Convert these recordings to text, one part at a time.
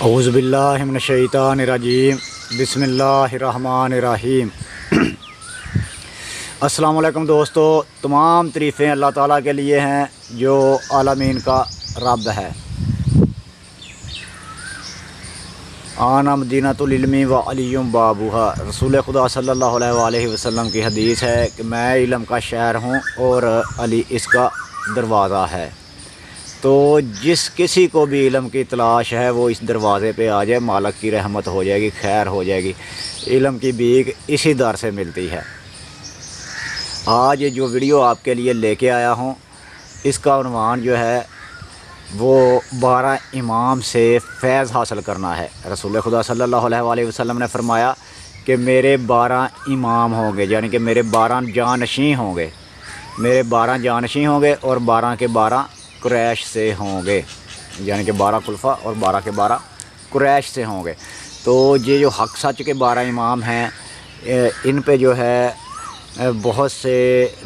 اعوذ باللہ من الشیطان الرجیم بسم اللہ الرحمن الرحیم۔ السلام علیکم دوستو، تمام تعریفیں اللہ تعالیٰ کے لیے ہیں جو عالمین کا رب ہے۔ آنا مدینۃ العلم و علی بابوہا، رسول خدا صلی اللہ علیہ وآلہ وسلم کی حدیث ہے کہ میں علم کا شہر ہوں اور علی اس کا دروازہ ہے۔ تو جس کسی کو بھی علم کی تلاش ہے وہ اس دروازے پہ آ جائے، مالک کی رحمت ہو جائے گی، خیر ہو جائے گی۔ علم کی بھیک اسی در سے ملتی ہے۔ آج جو ویڈیو آپ کے لیے لے کے آیا ہوں، اس کا عنوان جو ہے وہ 12 امام سے فیض حاصل کرنا ہے۔ رسول خدا صلی اللہ علیہ وآلہ وسلم نے فرمایا کہ میرے 12 امام ہوں گے، یعنی کہ میرے 12 جانشین ہوں گے، میرے 12 جانشین ہوں گے اور 12 کے 12 قریش سے ہوں گے، یعنی کہ 12 خلفاء اور 12 کے 12 قریش سے ہوں گے۔ تو یہ جو حق سچ کے 12 امام ہیں، ان پہ جو ہے بہت سے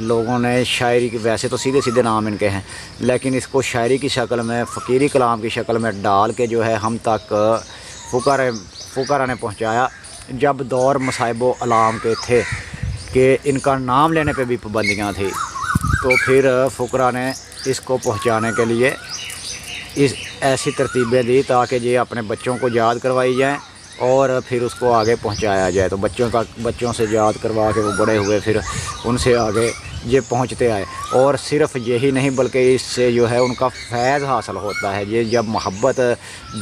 لوگوں نے شاعری کی، ویسے تو سیدھے سیدھے نام ان کے ہیں، لیکن اس کو شاعری کی شکل میں، فقیری کلام کی شکل میں ڈال کے جو ہے ہم تک فقراء نے پہنچایا۔ جب دور مصائب و علام کے تھے کہ ان کا نام لینے پہ بھی پابندیاں تھیں، تو پھر فقراء نے اس کو پہنچانے کے لیے ایسی ترتیبیں دی تاکہ یہ اپنے بچوں کو یاد کروائی جائیں اور پھر اس کو آگے پہنچایا جائے۔ تو بچوں سے یاد کروا کے وہ بڑے ہوئے، پھر ان سے آگے یہ پہنچتے آئے۔ اور صرف یہی نہیں بلکہ اس سے جو ہے ان کا فیض حاصل ہوتا ہے۔ یہ جب محبت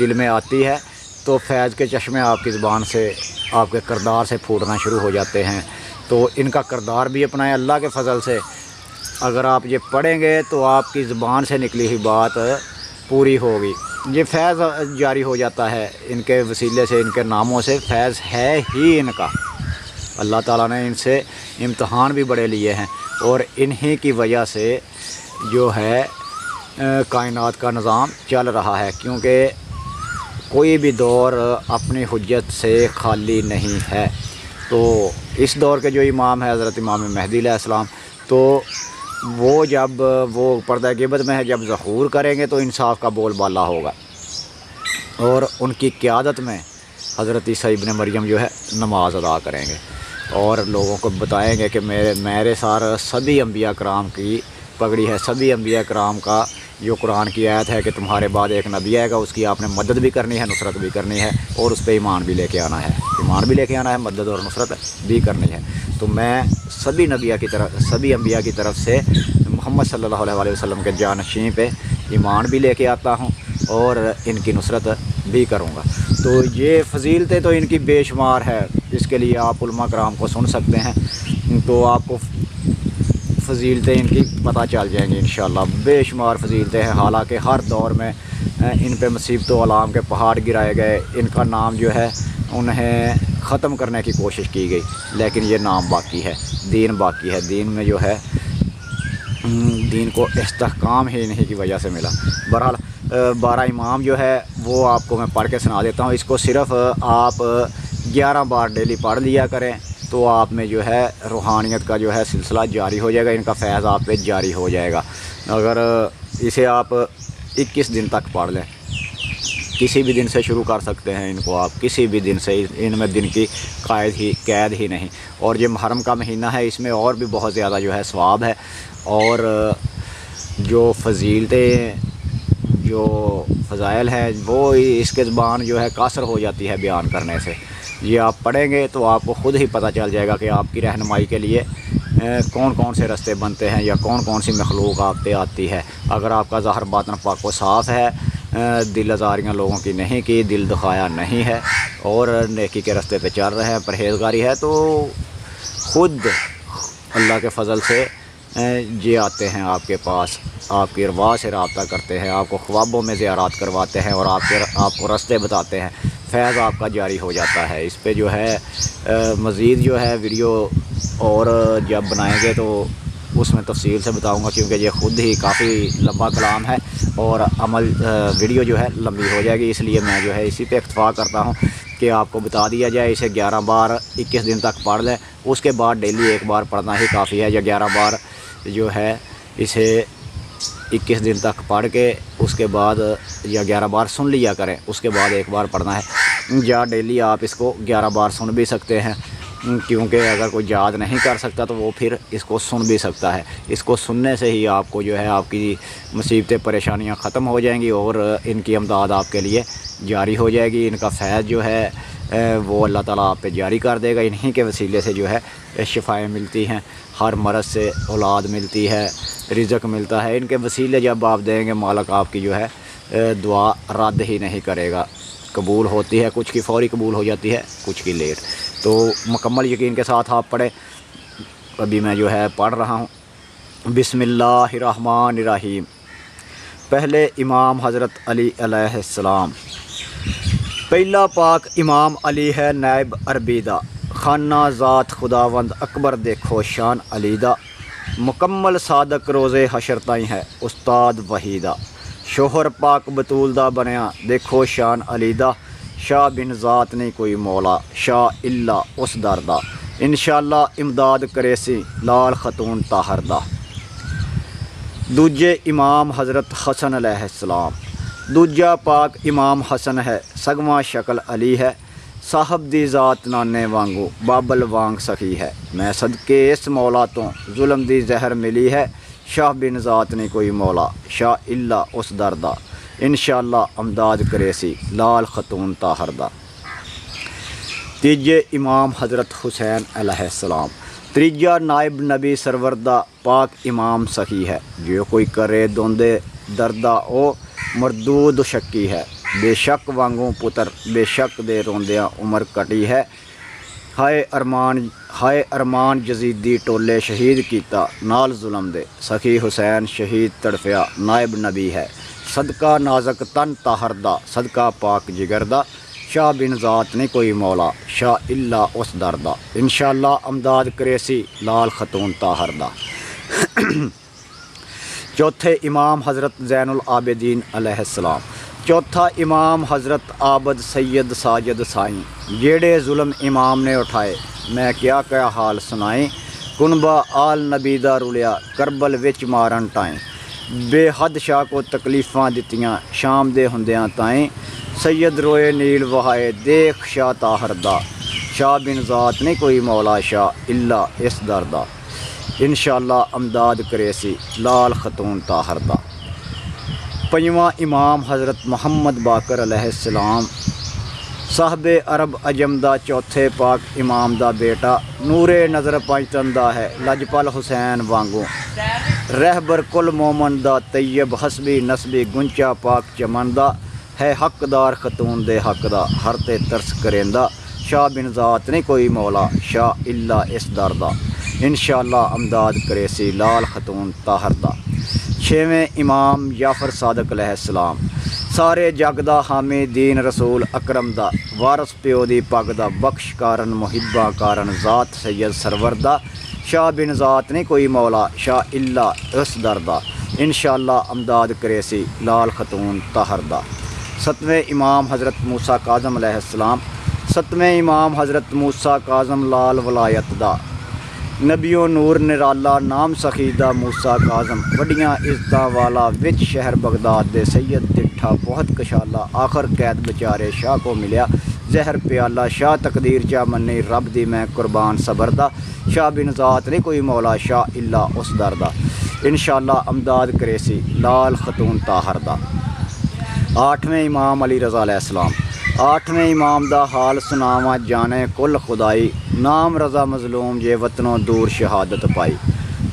دل میں آتی ہے تو فیض کے چشمے آپ کی زبان سے، آپ کے کردار سے پھوٹنا شروع ہو جاتے ہیں۔ تو ان کا کردار بھی اپنا اللہ کے فضل سے اگر آپ یہ پڑھیں گے تو آپ کی زبان سے نکلی ہوئی بات پوری ہوگی۔ یہ فیض جاری ہو جاتا ہے ان کے وسیلے سے، ان کے ناموں سے فیض ہے ہی ان کا۔ اللہ تعالیٰ نے ان سے امتحان بھی بڑے لیے ہیں اور انہی کی وجہ سے جو ہے کائنات کا نظام چل رہا ہے، کیونکہ کوئی بھی دور اپنی حجت سے خالی نہیں ہے۔ تو اس دور کے جو امام ہے حضرت امام مہدی علیہ السلام، تو وہ جب وہ پردہ غیبت میں ہے، جب ظہور کریں گے تو انصاف کا بول بالا ہوگا، اور ان کی قیادت میں حضرت عیسیٰ ابن مریم جو ہے نماز ادا کریں گے اور لوگوں کو بتائیں گے کہ میرے سار سبھی انبیاء کرام کی پگڑی ہے، سبھی انبیاء کرام کا جو قرآن کی آیت ہے کہ تمہارے بعد ایک نبی آئے گا، اس کی آپ نے مدد بھی کرنی ہے، نصرت بھی کرنی ہے اور اس پہ ایمان بھی لے کے آنا ہے، مدد اور نصرت بھی کرنی ہے۔ تو میں سبھی انبیاء کی طرف سے محمد صلی اللہ علیہ وسلم کے جانشین پہ ایمان بھی لے کے آتا ہوں اور ان کی نصرت بھی کروں گا۔ تو یہ فضیلتیں تو ان کی بے شمار ہے، اس کے لیے آپ علماء کرام کو سن سکتے ہیں تو آپ کو فضیلتیں ان کی پتہ چل جائیں گی انشاءاللہ۔ بے شمار فضیلتیں ہیں، حالانکہ ہر دور میں ان پہ مصیبت و علام کے پہاڑ گرائے گئے، ان کا نام جو ہے انہیں ختم کرنے کی کوشش کی گئی، لیکن یہ نام باقی ہے، دین باقی ہے۔ دین میں جو ہے دین کو استحکام ہی انہی کی وجہ سے ملا۔ بہرحال 12 امام جو ہے وہ آپ کو میں پڑھ کے سنا دیتا ہوں۔ اس کو صرف آپ 11 بار ڈیلی پڑھ لیا کریں تو آپ میں جو ہے روحانیت کا جو ہے سلسلہ جاری ہو جائے گا، ان کا فیض آپ پہ جاری ہو جائے گا۔ اگر اسے آپ 21 دن تک پڑھ لیں، کسی بھی دن سے شروع کر سکتے ہیں ان کو آپ، کسی بھی دن سے، ان میں دن کی قید ہی نہیں۔ اور یہ محرم کا مہینہ ہے، اس میں اور بھی بہت زیادہ جو ہے ثواب ہے، اور جو فضیلتیں، جو فضائل ہیں وہ اس کے زبان جو ہے قاصر ہو جاتی ہے بیان کرنے سے۔ یہ آپ پڑھیں گے تو آپ کو خود ہی پتہ چل جائے گا کہ آپ کی رہنمائی کے لیے کون کون سے رستے بنتے ہیں یا کون کون سی مخلوق آپ پہ آتی ہے۔ اگر آپ کا ظاہر باطن پاک و صاف ہے، دل آزاریاں لوگوں کی نہیں کی، دل دکھایا نہیں ہے اور نیکی کے رستے پہ چل رہے ہیں، پرہیزگاری ہے، تو خود اللہ کے فضل سے یہ آتے ہیں آپ کے پاس، آپ کی ارواح سے رابطہ کرتے ہیں، آپ کو خوابوں میں زیارات کرواتے ہیں اور آپ کو رستے بتاتے ہیں، فیض آپ کا جاری ہو جاتا ہے۔ اس پہ جو ہے مزید جو ہے ویڈیو اور جب بنائیں گے تو اس میں تفصیل سے بتاؤں گا، کیونکہ یہ خود ہی کافی لمبا کلام ہے اور ویڈیو جو ہے لمبی ہو جائے گی، اس لیے میں جو ہے اسی پہ اکتفا کرتا ہوں کہ آپ کو بتا دیا جائے۔ اسے 11 بار 21 دن تک پڑھ لیں، اس کے بعد ڈیلی ایک بار پڑھنا ہی کافی ہے، یا 11 بار جو ہے اسے 21 दिन तक पढ़ के उसके बाद या 11 बार सुन लिया करें, उसके बाद एक बार पढ़ना है। या डेली आप इसको 11 बार सुन भी सकते हैं, क्योंकि अगर कोई याद नहीं कर सकता तो वो फिर इसको सुन भी सकता है। इसको सुनने से ही आपको जो है आपकी मुसीबतें परेशानियां ख़त्म हो जाएंगी और इनकी अमदाद आपके लिए जारी हो जाएगी। इनका फैज़ जो है वो अल्लाह ताला आप पे जारी कर देगा। इन्हीं के वसीले से जो है शिफाएँ मिलती हैं, हर मरज़ से औलाद मिलती है, रिज़्क़ मिलता है। इनके वसीले जब आप देंगे मालिक आपकी जो है दुआ रद्द ही नहीं करेगा, कबूल होती है। कुछ की फ़ौरी कबूल हो जाती है, कुछ की लेट। तो मुकम्मल यकीन के साथ आप पढ़ें। अभी मैं जो है पढ़ रहा हूँ। बिस्मिल्लाहिर्रहमानिर्रहीम। पहले इमाम हज़रत अली अलैहिस्सलाम। पहला पाक इमाम अली है नायब अरबी दा, खाना ज़ात खुदावंद अकबर देखो शान अली दा। मुकम्मल सादक रोज़े हशर ताईं है उस्ताद वहीदा। शोहर पाक बतूल दा बनया देखो शान अली दा। शाह बिन ज़ात नहीं कोई मौला, शाह इल्ला उस दर दा। इंशाअल्लाह इमदाद करेसी लाल खतून ताहर दा। दूजे इमाम हज़रत हसन अलैहिस्सलाम। दूजा पाक इमाम हसन है, सगवां शक्ल अली है। साहब दी ज़ात नाने वांगू बाबल वांग सखी है। मैं सदके इस मौला तो जुल्म दी जहर मिली है। शाह बिन ज़ात नहीं कोई मौला, शाह इल्ला उस दर दा। इंशाअल्लाह अमदाद करेसी लाल खतून ताहर दा। तीजे इमाम हज़रत हुसैन अलैहिस्सलाम। तीजा नायब नबी सरवर दा पाक इमाम सखी है। जो कोई करे दोंदे दर्दा ओ मरदूद शक्की है। बेशक वांगू पुत्र बेशक दे रोंदियां उम्र कटी है। हाय अरमान जजीदी टोले शहीद कीता नाल जुल्म दे। सखी हुसैन शहीद तड़फिया नायब नबी है। सदका नाजक तन ताहर दा, सदका पाक जिगर दा। शाह बिन ज़ात नहीं कोई मौला, शाह इल्ला उस दर दा। इंशाअल्लाह अमदाद करेसी लाल खतून ताहर दा। चौथे इमाम हज़रत ज़ैनुल आबिदीन अलैहिस्सलाम। चौथा इमाम हज़रत आबद सैयद साजिद साईं। जेड़े जुल्म इमाम ने उठाए मैं क्या क्या हाल सुनाए। कुनबा आल नबी दा रुलिया करबल विच मारन टाएं। बेहद शाह को तकलीफ़ां दित्तियां शाम दे हुंदियां ताएं। सैयद रोए नील वहाए देख शाह ताहर दा। शाह बिन ज़ात नहीं कोई मौला, शाह इल्ला इस दर दा। इंशाअल्लाह अमदाद करेसी लाल खतून ताहर दा। पंजवां इमाम हज़रत मोहम्मद बाकर अलैहिस्सलाम। साहबे अरब अजम दा चौथे पाक इमाम दा बेटा। नूरे नज़र पंजतन दा है लजपल हुसैन वांगू। रहबर कुल मोमन दा तैयब हसबी नसबी गुंचा पाक चमन दा। है हकदार खतून दे हक दा हर ते तरस करेंदा। शाह बिन ज़ात नहीं कोई मौला, शाह इल्ला इस दर दा। इंशाअल्लाह अमदाद करेसी लाल खतून ताहर दा। छेवें इमाम जाफ़र सादक अलैहिस्सलाम। सारे जग दा हामी दीन रसूल अकरम दा। वारस प्यो दी पग दा बख्श कारण मुहिब्बा कारण ज़ात सैयद सरवर दा। शाह बिन ज़ात नहीं कोई मौला, शाह इल्ला उस दर दा। इंशाअल्लाह अमदाद करेसी लाल खतून ताहर दा। सतवें इमाम हज़रत मूसा काज़म अलैहिस्सलाम। सतवें इमाम हज़रत मूसा काज़म लाल वलायत दा। नबियो नूर निराला नाम सखीदा मूसा काज़म। वड्डियां इज़्ज़तां वाला विच शहर बगदाद दे सैयद दिठा बहुत कशाला। आखिर कैद बेचारे शाह को मिलिया जहर प्याला। शाह तकदीर चा मन्नी रब दी मैं कुर्बान सबर दा। शाह बिन ज़ात नहीं कोई मौला, शाह इल्ला उस दर दा। इंशाअल्लाह अमदाद करेसी लाल खतून ताहर दा। आठवें इमाम अली रज़ा अलैहिस्सलाम। आठवें इमाम दा हाल सुनावा जाने कुल खुदाई। नाम रज़ा मज़लूम जे वतनों दूर शहादत पाई।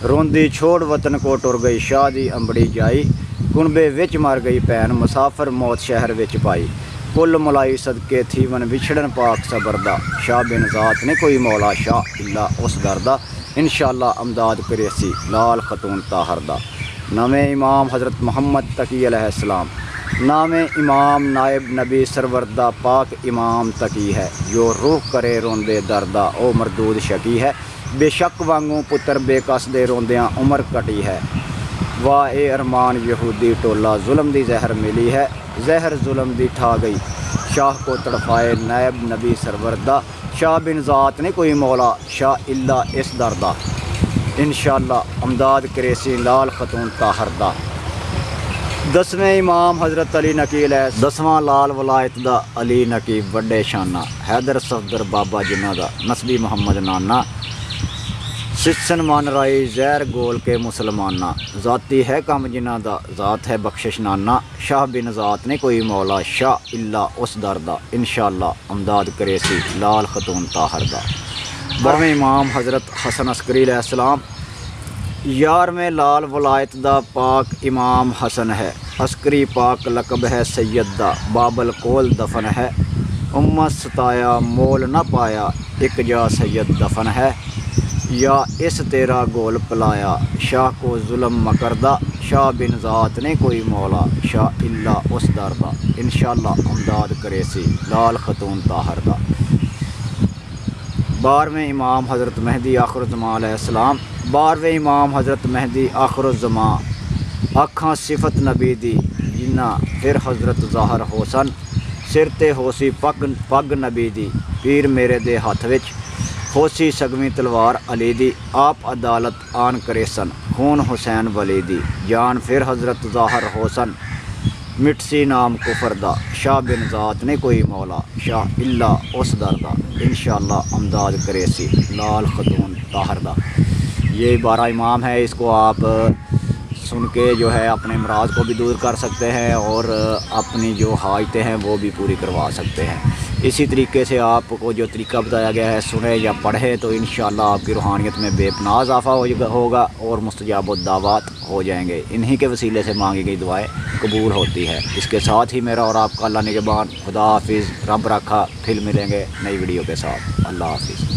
रोंदी छोड़ वतन को टुर गई शाह दी अंबड़ी जाई। कुनबे विच मर गई भैन मुसाफिर मौत शहर विच पाई। कुल मुलाई सदके थीवन विछड़न पाक सबर दा। शाह बिन ज़ात नहीं कोई मौला, शाह इल्ला उस दर दा। इंशाअल्लाह अमदाद करेसी लाल खतून ताहर दा। नवें इमाम हज़रत मोहम्मद तकी अलैहिस्सलाम। नामे इमाम नायब नबी सरवर दा पाक इमाम तकी है। जो रूह करे रोंदे दरदा ओ मरदूद शकी है। बेशक वांगू पुत्र बेकस दे रोंदियां उम्र कटी है। वाह ए अरमान यहूदी टोला जुल्म दी जहर मिली है। जहर जुल्म दी ठा गई शाह को तड़फाए नायब नबी सरवर दा। शाह बिन ज़ात नहीं कोई मौला, शाह इल्ला इस दर दा। इंशाअल्लाह अमदाद करेसी लाल खतून ताहर दा। 10वें इमाम हज़रत अली नकील है। 10वां लाल वलायत दा अली नकीब वड्डे शाना। हैदर सफदर बाबा जिन्ना दा नस्बी मोहम्मद नाना। सिसन मन राई जहर गोल के मुसलमाना। ज़ाती है कम जिन्ना दा ज़ात है बख्शिश नाना। शाह बिन ज़ात ने कोई मौला शाह इल्ला उस दर दा इंशाअल्लाह अमदाद करे सी लाल खतून ताहर दा। 12वें इमाम हज़रत हसन अस्करी अलैहिस्सलाम। 11वें लाल वलायत दा पाक इमाम हसन है। अस्करी पाक लकब है सैयद दा बाबल कोल दफन है। उम्मत सताया मोल न पाया एक जा सैयद दफन है। या इस तेरा गोल पलाया शाह को जुल्म मकरदा। शाह बिन ज़ात ने कोई मौला शाह इल्ला उस दर दा इंशाअल्लाह अमदाद करे सी लाल खतून ताहर दा। 12वें इमाम हज़रत मेहदी आखिरुज़्ज़मां अलैहिस्सलाम। 12वें इमाम हज़रत मेहदी आखिरुज़्ज़मां। अखां सिफत नबी दी जिन्ना फिर हज़रत ज़ाहर होसन। सिर ते होसी पग नबी दी पीर मेरे दे हथ विच। होसी सगवीं तलवार अली दी आप अदालत आन करेसन खून हुसैन वली दी। जान फिर हज़रत ज़ाहर होसन मिटसी नाम कुफर दा। शाह बिन ज़ात ने कोई मौला शाह इल्ला उस दर दा इंशाअल्लाह अमदाद करे सी लाल खतून ताहर दा। ये 12 इमाम है, इसको आप सुन के जो है अपने अमराज को भी दूर कर सकते हैं और अपनी जो हाजतें हैं वो भी पूरी करवा सकते हैं। इसी तरीके से आपको जो तरीका बताया गया है सुने या पढ़े तो इंशाअल्लाह आपकी रूहानियत में बेपनाह इजाफ़ा होगा और मुस्तजाबुद दावत हो जाएंगे। इन्हीं के वसीले से मांगी गई दुआएं कबूल होती है। इसके साथ ही मेरा और आपका अल्लाह निगहबान। खुदा हाफिज़। रब रखा। फिर मिलेंगे नई वीडियो के साथ। अल्लाह हाफिज़।